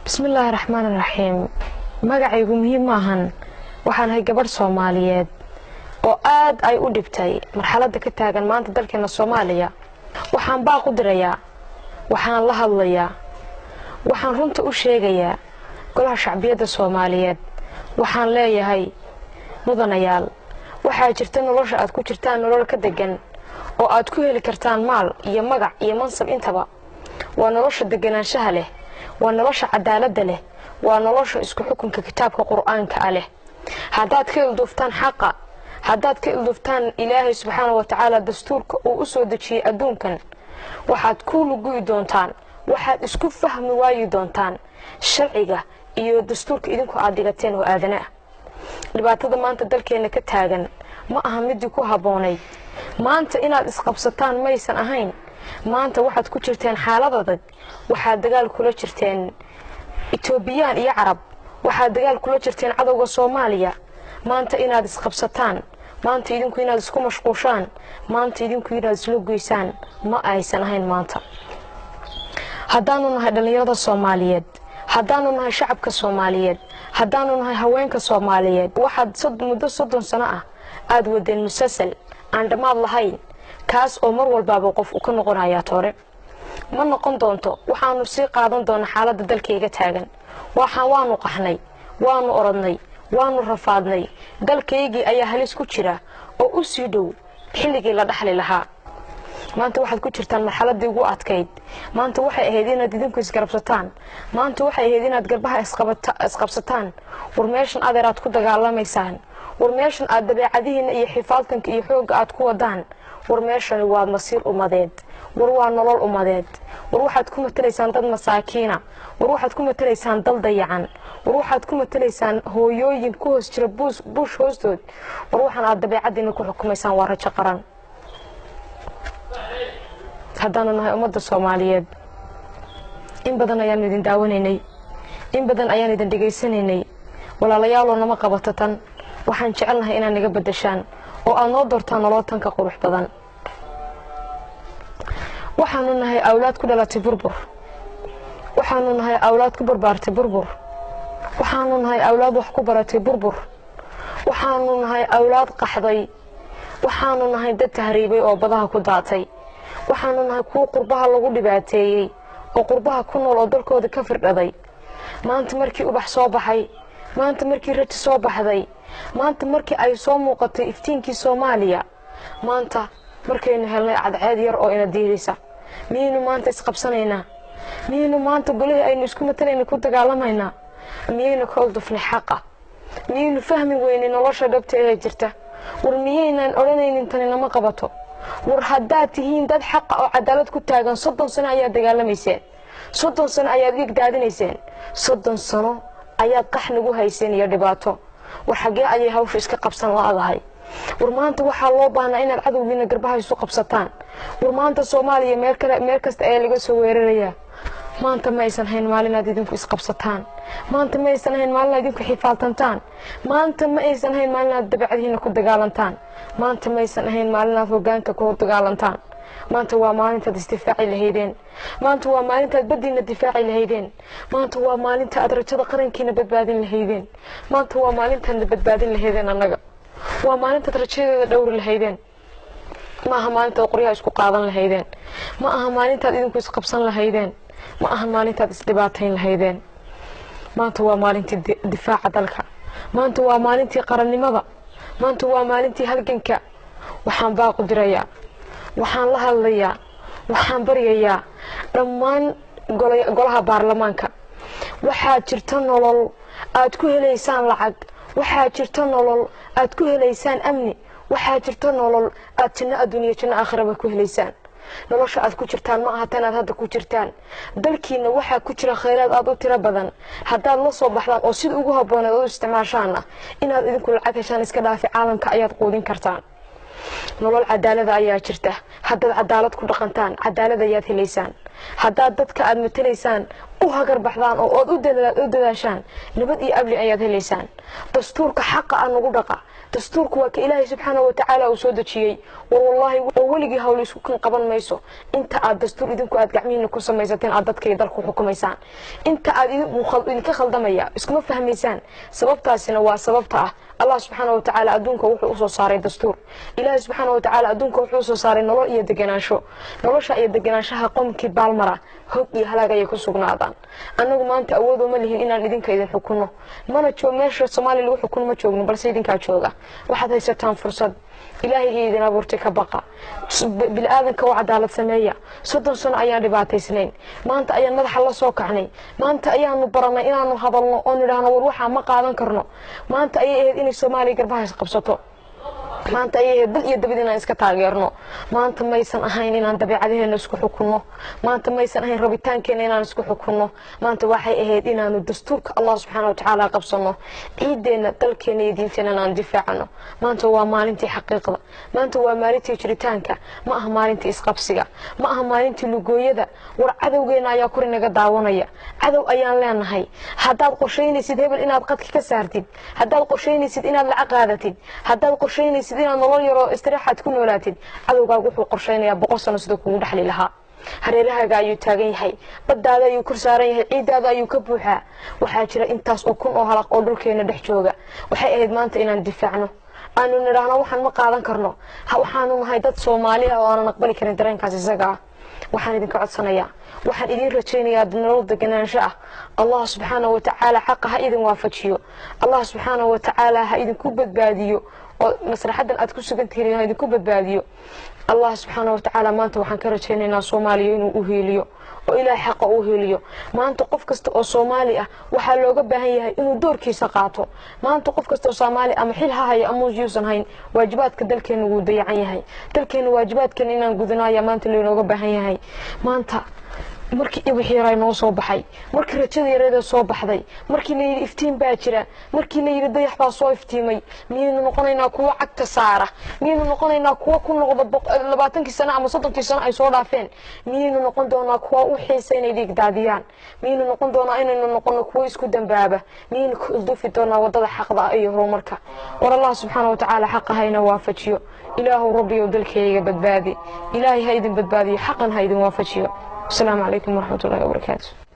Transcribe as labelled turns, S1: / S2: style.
S1: بسم الله الرحمن الرحيم magacaygu muhiim maahan waxaan hay gabar Soomaaliyeed oo aad ay u dhibtay marxaladda ka taagan maanta dalkeena Soomaaliya waxaan baaq u dirayaa waxaan la hadlayaa waxaan runta u sheegayaa golaha shacbiyada Soomaaliyeed waxaan leeyahay mudanayaal waxa jirta nolosha aad ku jirtaan nolol ka degan oo aad ku heli kartaan maal iyo magac iyo mansab intaba waa nolosha deganaanshaha leh waa nolosha cadaaladda leh waa nolosha isku xukunka kitaabka quraanka leh haddaad ka ilduuftaan xaqa haddaad ka ilduuftaan ilaahay subxaanahu wa ta'aala dastuurka uu u soo dejiyay adduunkan waxaad ku lugu doontaan waxaad isku fahmi waayi doontaan sharciga iyo dastuurka idinku aad dhigateen oo aadana dhibaatada maanta dalkeena ka taagan ma aha mid ku haboonay maanta inaad isqabsataan maysan ahayn maanta waxaad ku jirteen xaalad adag waxaad dagaal kula jirteen Ethiopian iyo Arab waxaad dagaal kula jirteen cadawga Soomaaliya maanta inaad isqabsataan maanta idinku inaad isku mashquushaan maanta idinku inaad isla goysaan ma aysan ahayn maanta haddaanu nahay dhalinyarada Soomaaliyeed haddaanu nahay shacabka Soomaaliyeed haddaanu nahay haweenka Soomaaliyeed waxaad muddo 30 sano ah aad wadeen musalsal aan dhamaad lahayn kaas oo mar walba qof u ka noqonaya toore ma noqon doonto waxaanu sii qaadan doonaa xaaladda dalkayga taagan waanu qaxnay waanu orodnay waanu rafaadnay dalkaygii ayaa halis ku jira oo u sii dhow xilligii la dhaxli lahaa maanta waxaad ku jirtaan marxaladii ugu adkayd maanta waxay ahayd inaad idinku isgarabsataan maanta waxay ahayd inaad garbaha isqabsataan war meeshan adeeraad ku dagaalamaysaan war meeshan aad dabeecadihiina iyo xifaaltanka iyo xoogga aad ku wadaan war meeshan waa masiir umadeed war waa nolol umadeed war waxaad ku matalaysaan dad masaakiina war waxaad ku matalaysaan dal dayacan war waxaad ku matalaysaan hooyooyin ku hoos jira bush hoostood war waxaan aad dabeecadiina ku xukumaysaan waa rajo qaran haddaanu nahay ummadda Soomaaliyeed in badan ayaan idin daawanaynay in badan ayaan idin dhageysanaynay walaalayaal oo nama qabato tan waxaan jecelnahay inaan naga bedeshaan oo aan noo doortaan nolol tan ka qurux badan waxaanu nahay awlaad ku dhalatay burbur waxaanu nahay awlaad ku barbaartay burbur waxaanu nahay awlaad wax ku baratay burbur waxaanu nahay awlaad qaxday waxaanu nahay dad tahriibay oo badaha ku daatay waxaanu nahay kuwa qurbaha lagu dhibaateeyay oo qurbaha ku nool oo dalkooda ka firdhaday maanta markii ubax soo baxay maanta markii rajo soo baxday maanta markii ay soo muuqatay iftiinkii Soomaaliya maanta markaynu helnay cadceed yar oo ina diiraysa miyaynu maanta isqabsanaynaa miyaynu maanta golay aynu isku matalayna ku dagaalamayna miyaynu ka dufnay xaqa miyaynu fahmi weynay nolosha dhabta ee jirta war miyaynan oranaynin tan inama qabato war haddaad tihiin dad xaq oo cadaalad ku taagan 30 sano ayaa dagaalamayseen 30 sano ayaa dhiig daadinayseen 30 sano ayaa qax nagu hayseen iyo dhibaato war xagee ayay hawsha iska qabsan laadahay war maanta waxa loo baahnaa inaad cadawgiina garbaha isu qabsataan war maanta Soomaaliya meel kasta ay laga soo weerarayaa maanta ma aysan hayn maalin aad idinku isqabsataan maanta ma aysan hayn maalin aad idinku xifaaltantaan maanta ma aysan hayn maalin aad dabeecadiina ku dagaalantaan maanta ma aysan hayn maalin aad hoggaanka ku dagaalantaan maanta waa maalinta isdifaaci lahaydeen maanta waa maalinta baddiina difaaci lahaydeen maanta waa maalinta aad rajada qarankiina badbaadin lahaydeen maanta waa maalinta aad badbaadin lahaydeen anaga waa maalinta rajadeeda dhowr lahaydeen ma aha maalinta qoryaha isku qaadan lahaydeen ma aha maalinta idinku isqabsan lahaydeen ma aha maalinta isdibaateyn lahaydeen maanta waa maalintii difaaca dalka maanta waa maalintii qarannimada maanta waa maalintii halganka waxaan baaq u dirayaa waxaan la hadlayaa waxaan baryayaa dhammaan golaha baarlamaanka waxaa jirta nolol aad ku helaysaan lacag waxaa jirta nolol aad ku helaysaan amni waxaa jirta nolol aad janno adduunyo janno aakhiraba ku helaysaan nolosha aad ku jirtaan ma aha tan aad hadda ku jirtaan dalkiina waxaa ku jira khayraad aad u tiro badan haddaad la soo baxdaan oo sida ugu habooneed u isticmaashaan inaad idinku lacag heshaan iska dhaafi caalamka ayaad quudin kartaan nolol cadaalad ayaa jirta haddaad cadaalad ku dhaqantaan cadaalad ayaad helaysaan haddaad dadka aad matalaysaan u hagar baxdaan oo aad u dadaashaan nabad iyo amni ayaad helaysaan dastuurka xaqa aan ugu dhaqa dastuurku waa ka ilaahay subxaanahu wa tacaala uu soo dejiyey wallahi weligii hawl isku kan qaban mayso inta aad dastuur idinku aad gacmihiina ku samaysateen aad dadka iyo dalku xukumaysaan inta aad idinka khaldamaya iskuma fahmaysaan sababtaasina waa sababta ah الله سبحانه وتعالى أدونك وحو أصو صاري دستور إلهي سبحانه وتعالى أدونك وحو أصو صاري نلو إيا دقناشو نلوشا إيا دقناشاها قوم كبال مرة هوك إيا هلاقا يكسوق نادان أنه ما أنت أودو مليهن إنا إذنك إذن حكونه ما نتشوق ماشو الصومالي اللي حكونه ما تشوقنو بل سيدنك أتشوقه واحد هيستان فرصد إلهي إذن أبورتك بقى بالآذن كو عدالة سمية صدن سنة أيان رباتي سنين ما أنت أيان مدح الله سوك عني ما أنت أيان نبرنا إنا نهضلنا ونرانا وروحا ما قادن كرنو ما أنت أيان إني سومالي قربها يسقبسطو maanta ayay dal iyo dabad inaan iska taageerno maanta maysan ahayn inaan dabeecadaheena isku xukunno maanta maysan ahayn rabitaankeena inaan isku xukunno maanta waxay ahayd inaanu dastuurka Allah subhanahu wa ta'ala qabsano ciideena dalkeena iyo diinteena aan difaacno maanta waa maalintii xaqiiqda maanta waa maalintii jiritaanka ma aha maalintii isqabsiga ma aha maalintii lugooyada war cadawgeena ayaa kor inaga daawanaya cadow ayaan leenahay haddaad qorsheynaysid hebel inaad qadka ka saartid haddaad qorsheynaysid inaad lacag qaadatid haddaad qorsheynaysid inaad nolol yaro istiraxad ku noolaatid cadowgaagu wuxuu qorsheynayaa 100 sano sida kugu dhaxli lahaa hareerahaaga ayuu taagan yahay baddaada ayuu kor saaran yahay ciidaada ayuu ka buuxaa waxaa jira intaas oo kun oo halaq oo dhulkeena dhex jooga waxay ahayd maanta inaan difaacno aanu niraahno waxaan ma qaadan karno waxaanu nahay dad Soomaali ah oo aan aqbali karin dareenkaas isaga waxaan idinka codsanayaa waxaan idin rajaynayaa nolol deganaansho ah Allah subhanahu wa ta'ala xaqaha idin waafajiyo Allah subhanahu wa ta'ala ha idinku badbaadiyo مسرحدن أد كسجنتين هاي دكوب باديو الله سبحانه وتعالى ما أنت وحن كرتشيننا صوماليين وأهيليو وإلى حق أهيليو ما أنت قف كست أو صومالية وحلو جبه هي إنه دور كي سقاطه ما أنت قف كست أو صومالي أم حلها هي أموز يوسن هاي واجبات كدل كان وضيعين هاي دل كان واجبات كان إن جذنا يا ما أنت اللي نوجب هاي ما أنت markii ibu xiiray noo soo baxay markii rajada yareeda soo baxday markii la yiri iftiin baa jira markii la yiri dayax baa soo iftiimay miyaynu noqonaynaa kuwa cagta saara miyaynu noqonaynaa kuwa ku noqda 20 sano ama 30 sano ay soo dhaafeen miyaynu noqon doonaa kuwa u xiisay inay dhiig daadiyaan miyaynu noqon doonaa inaynu noqono kuwa isku dambaaba miyaynu ku duufi doonaa wadada xaqda iyo horumarka war Allah subhanahu wa ta'ala xaqahayna waafajiyo ilaahu rabbiyo dalkayga badbaadi ilaahay ha idin badbaadiyo xaqan ha idin waafajiyo السلام عليكم ورحمة الله وبركاته.